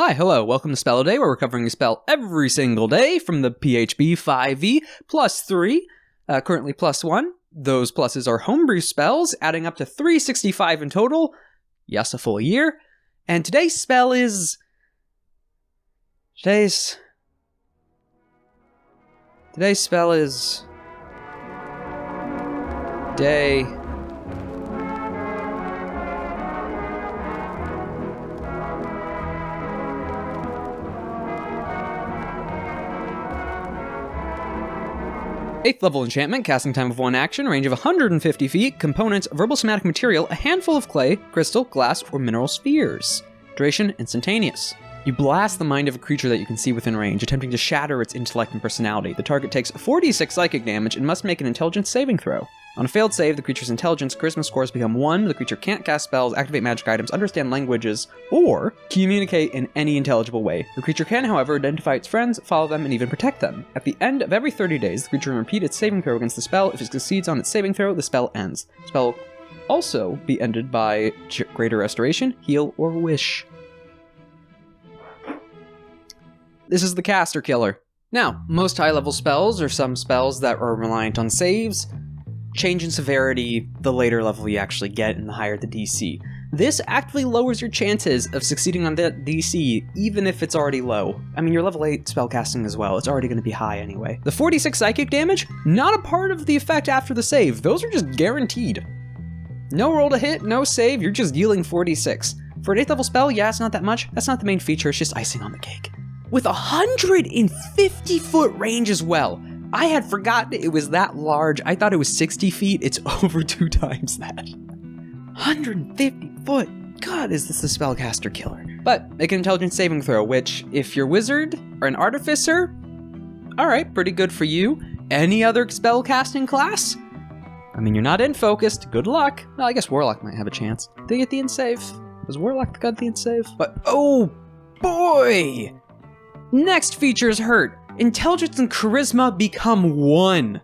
Hi, hello, welcome to Spell a Day, where we're covering a spell every single day from the PHB 5e +3, currently +1. Those pluses are homebrew spells, adding up to 365 in total. Yes, a full year. And today's spell is... Today's spell is... Day... 8th level enchantment, casting time of 1 action, range of 150 feet, components, verbal somatic material, a handful of clay, crystal, glass, or mineral spheres. Duration, instantaneous. You blast the mind of a creature that you can see within range, attempting to shatter its intellect and personality. The target takes 46 psychic damage and must make an intelligence saving throw. On a failed save, the creature's intelligence charisma scores become 1, the creature can't cast spells, activate magic items, understand languages, or communicate in any intelligible way. The creature can, however, identify its friends, follow them, and even protect them. At the end of every 30 days, the creature will repeat its saving throw against the spell. If it succeeds on its saving throw, the spell ends. The spell will also be ended by Greater Restoration, Heal, or Wish. This is the Caster Killer. Now, most high-level spells, or some spells that are reliant on saves, change in severity the later level you actually get and the higher the DC. This actively lowers your chances of succeeding on that DC, even if it's already low. I mean, you're level 8 spellcasting as well, it's already going to be high anyway. The 46 psychic damage, not a part of the effect after the save, those are just guaranteed. No roll to hit, no save, you're just dealing 46. For an 8th level spell, yeah, it's not that much, that's not the main feature, it's just icing on the cake. With 150 foot range as well. I had forgotten it was that large. I thought it was 60 feet. It's over 2 times that. 150 foot. God, is this a spellcaster killer? But make an intelligence saving throw, which, if you're wizard or an artificer, alright, pretty good for you. Any other spellcasting class? I mean, you're not in focused. Good luck. Well, I guess Warlock might have a chance. Did they get the in save? Was Warlock got the in save? But, oh boy! Next features hurt. Intelligence and charisma become 1.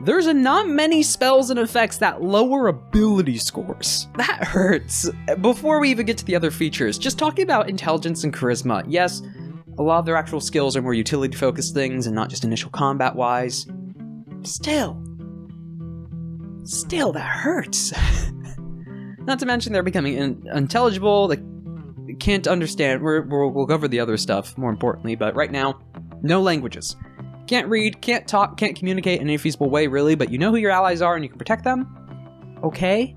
There's not many spells and effects that lower ability scores. That hurts. Before we even get to the other features, just talking about intelligence and charisma. Yes, a lot of their actual skills are more utility-focused things and not just initial combat-wise. Still, that hurts. Not to mention they're becoming unintelligible. They can't understand. We'll cover the other stuff more importantly, but right now, no languages. Can't read, can't talk, can't communicate in any feasible way really, but you know who your allies are and you can protect them. Okay.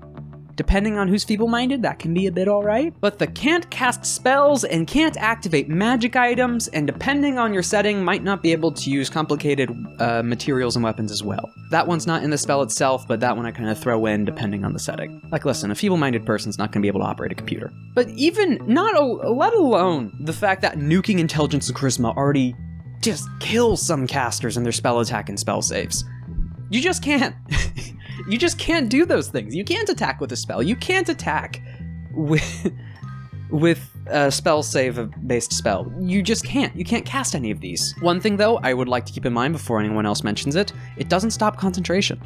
Depending on who's feeble-minded, that can be a bit alright. But the can't cast spells and can't activate magic items, and depending on your setting, might not be able to use complicated materials and weapons as well. That one's not in the spell itself, but that one I kind of throw in depending on the setting. Like, listen, a feeble-minded person's not going to be able to operate a computer. But even, let alone the fact that nuking intelligence and charisma already just kills some casters in their spell attack and spell saves. You just can't. You just can't do those things. You can't attack with a spell. You can't attack with a spell save-based spell. You just can't. You can't cast any of these. One thing, though, I would like to keep in mind before anyone else mentions it, it doesn't stop concentration.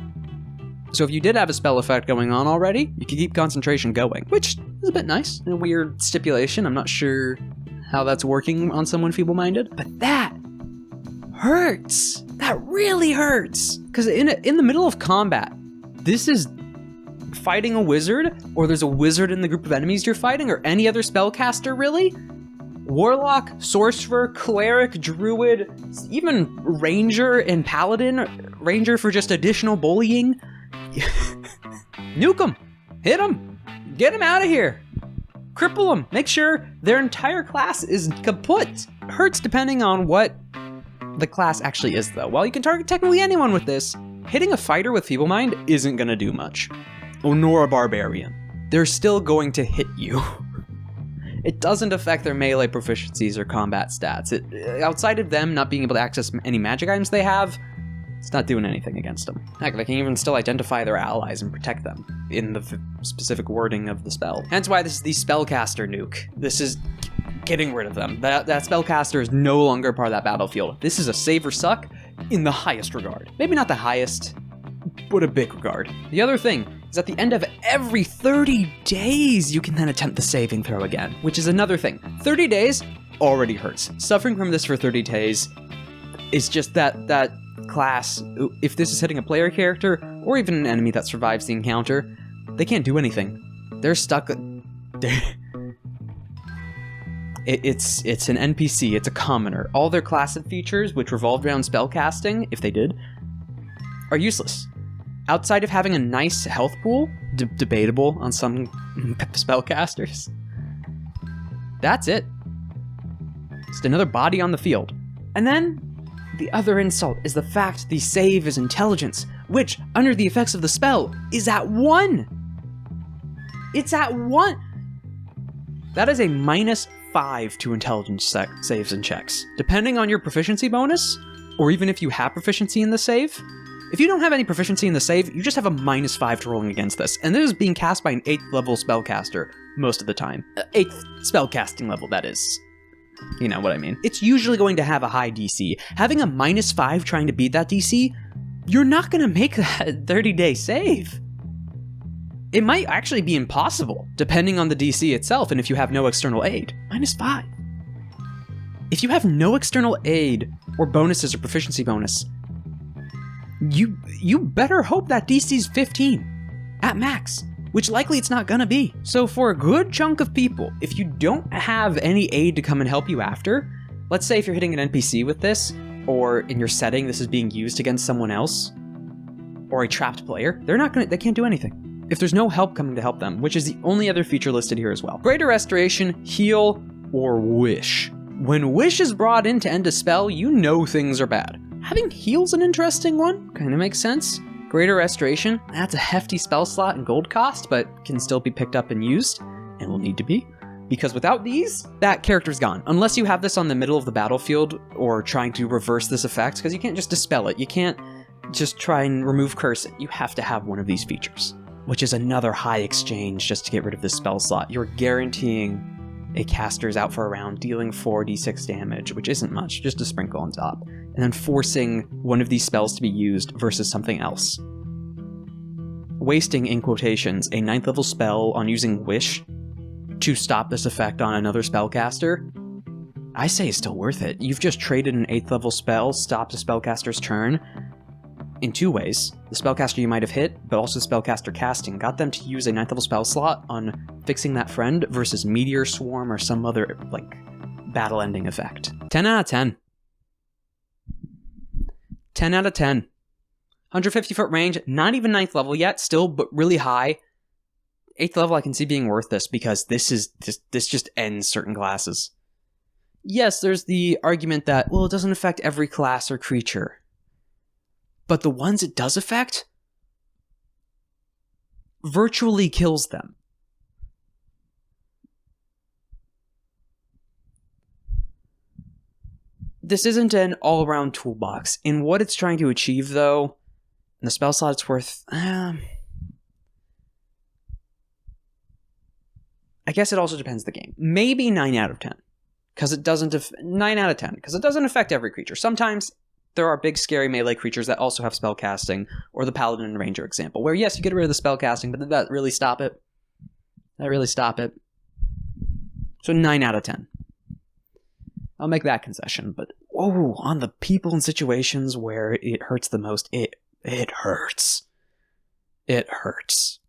So if you did have a spell effect going on already, you can keep concentration going, which is a bit nice. A weird stipulation. I'm not sure how that's working on someone feeble-minded, but that hurts. That really hurts. Because in the middle of combat, this is fighting a wizard, or there's a wizard in the group of enemies you're fighting, or any other spellcaster, really? Warlock, sorcerer, cleric, druid, even ranger and paladin. Ranger for just additional bullying. Nuke them. Hit them. Get them out of here. Cripple them. Make sure their entire class is kaput. Hurts depending on what the class actually is, though. While you can target technically anyone with this, hitting a fighter with Feeblemind isn't going to do much. Or nor a barbarian. They're still going to hit you. It doesn't affect their melee proficiencies or combat stats. Outside of them not being able to access any magic items they have, it's not doing anything against them. Heck, they can even still identify their allies and protect them in the specific wording of the spell. Hence why this is the spellcaster nuke. This is getting rid of them. That spellcaster is no longer part of that battlefield. This is a save or suck in the highest regard. Maybe not the highest, but a big regard. The other thing, is at the end of every 30 days, you can then attempt the saving throw again, which is another thing. 30 days already hurts. Suffering from this for 30 days is just that class, if this is hitting a player character, or even an enemy that survives the encounter, they can't do anything. They're stuck. It's an NPC, it's a commoner. All their class and features, which revolved around spellcasting, if they did, are useless. Outside of having a nice health pool, debatable on some spellcasters, that's it. Just another body on the field. And then, the other insult is the fact the save is intelligence, which, under the effects of the spell, is at 1! It's at 1! That is a -5 to intelligence saves and checks. Depending on your proficiency bonus, or even if you have proficiency in the save, if you don't have any proficiency in the save, you just have a -5 to rolling against this. And this is being cast by an 8th level spellcaster most of the time. 8th spellcasting level, that is. You know what I mean. It's usually going to have a high DC. Having a -5 trying to beat that DC, you're not going to make that 30-day save. It might actually be impossible, depending on the DC itself and if you have no external aid. -5. If you have no external aid, or bonuses or proficiency bonus, you better hope that DC's 15 at max, which likely it's not gonna be. So for a good chunk of people, if you don't have any aid to come and help you after, let's say if you're hitting an NPC with this, or in your setting this is being used against someone else, or a trapped player, they can't do anything if there's no help coming to help them, which is the only other feature listed here as well. Greater Restoration, Heal, or Wish. When Wish is brought in to end a spell, you know things are bad. Having Heal's an interesting one, kinda makes sense. Greater Restoration, that's a hefty spell slot and gold cost, but can still be picked up and used, and will need to be. Because without these, that character's gone. Unless you have this on the middle of the battlefield, or trying to reverse this effect, because you can't just dispel it. You can't just try and remove curse it. You have to have one of these features, which is another high exchange just to get rid of this spell slot. You're guaranteeing a caster's out for a round, dealing 4d6 damage, which isn't much, just a sprinkle on top, and then forcing one of these spells to be used versus something else. Wasting, in quotations, a 9th level spell on using Wish to stop this effect on another spellcaster, I say it's still worth it. You've just traded an 8th level spell, stopped a spellcaster's turn, in 2 ways. The spellcaster you might have hit, but also spellcaster casting, got them to use a 9th level spell slot on fixing that friend versus Meteor Swarm or some other, battle-ending effect. 10 out of 10. 10 out of 10. 150-foot range, not even 9th level yet, still, but really high. 8th level I can see being worth this, because this just ends certain classes. Yes, there's the argument that, well, it doesn't affect every class or creature. But the ones it does affect virtually kills them. This isn't an all-around toolbox. In what it's trying to achieve, though, in the spell slot it's worth... I guess it also depends on the game. Maybe 9 out of 10. Because it doesn't... 9 out of 10. Because it doesn't affect every creature. Sometimes there are big, scary melee creatures that also have spellcasting, or the Paladin and Ranger example, where yes, you get rid of the spellcasting, but did that really stop it? That really stop it? So 9 out of 10. I'll make that concession, but on the people and situations where it hurts the most, it hurts. It hurts.